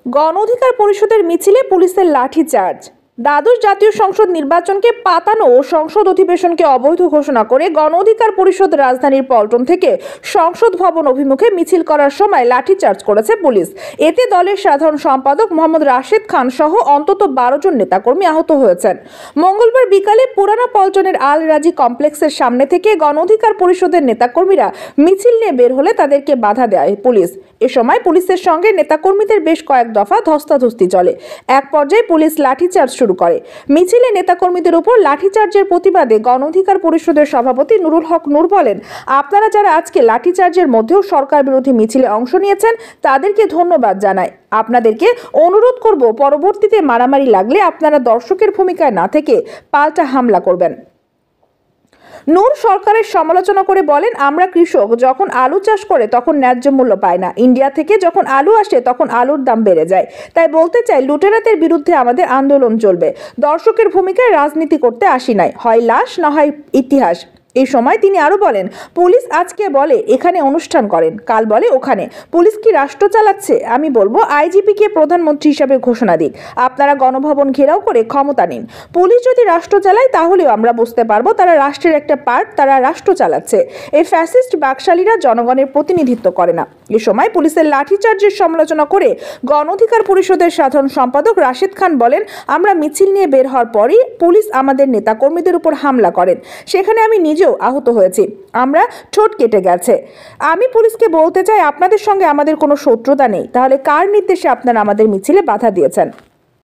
গণ অধিকার পরিষদের মিছিলে পুলিশের লাঠিচার্জ। দ্বাদশ জাতীয় সংসদ নির্বাচনকে পাতানো ও সংসদ অধিবেশনকে অবৈধ ঘোষণা করে গণ অধিকার পরিষদ রাজধানীর পল্টন থেকে সংসদ ভবন অভিমুখে মিছিল করার সময় লাঠিচার্জ করেছে পুলিশ। এতে দলের সাধারণ সম্পাদক মোহাম্মদ রাশেদ খান সহ অন্তত 12 জন নেতাকর্মী আহত হয়েছেন। মঙ্গলবার বিকালে পুরানা পল্টনের আল রাজি কমপ্লেক্সের সামনে থেকে গণ অধিকার পরিষদের নেতাকর্মীরা মিছিল নিয়ে বের হলে তাদেরকে বাধা দেয় পুলিশ। এ সময় পুলিশের সঙ্গে নেতাকর্মীদের বেশ কয়েক দফা ধস্তাধস্তি চলে। এক পর্যায়ে পুলিশ লাঠিচার্জ শুরু করে। মিছিলে নেতাকর্মীদের উপর লাঠিচার্জের প্রতিবাদে গণ অধিকার পরিষদের সভাপতি নুরুল হক নূর বলেন, আপনারা যারা আজকে লাঠিচার্জের মধ্যেও সরকার বিরোধী মিছিলে অংশ নিয়েছেন তাদেরকে ধন্যবাদ জানাই। আপনাদেরকে অনুরোধ করব, পরবর্তীতে মারামারি লাগলে আপনারা দর্শকের ভূমিকায় না থেকে পাল্টা হামলা করবেন। নূর সরকারের সমালোচনা করে বলেন, আমরা কৃষক যখন আলু চাষ করে তখন ন্যায্য মূল্য পায় না। ইন্ডিয়া থেকে যখন আলু আসে তখন আলুর দাম বেড়ে যায়। তাই বলতে চাই, লুটেরাদের বিরুদ্ধে আমাদের আন্দোলন চলবে। দর্শকের ভূমিকায় রাজনীতি করতে আসি নাই, হয় লাশ না হয় ইতিহাস। এই সময় তিনি আরো বলেন, পুলিশ আজকে বলে এখানে অনুষ্ঠান করেন, কাল বলে ওখানে। পুলিশ কি রাষ্ট্র চালাচ্ছে? আমি বলবো আইজিপিকে প্রধানমন্ত্রী হিসাবে ঘোষণা দিক। আপনারা গণভবন ঘেরাও করে ক্ষমতা নিন। পুলিশ যদি রাষ্ট্র চালায় তাহলেও আমরা বুঝতে পারবো তারা রাষ্ট্রের একটা পার্ট, তারা রাষ্ট্র চালাচ্ছে। এই ফ্যাসিস্ট বাকশালীরা জনগণের প্রতিনিধিত্ব করে না। এ সময় পুলিশের লাঠিচার্জের সমালোচনা করে গণ অধিকার পরিষদের সাধারণ সম্পাদক রাশেদ খান বলেন, আমরা মিছিল নিয়ে বের হওয়ার পরই পুলিশ আমাদের নেতাকর্মীদের উপর হামলা করেন। সেখানে আমি নিজেও আহত হয়েছি, আমরা ঠোঁট কেটে গেছে। আমি পুলিশকে বলতে চাই, আপনাদের সঙ্গে আমাদের কোনো শত্রুতা নেই, তাহলে কার নির্দেশে আপনারা আমাদের মিছিলে বাধা দিয়েছেন?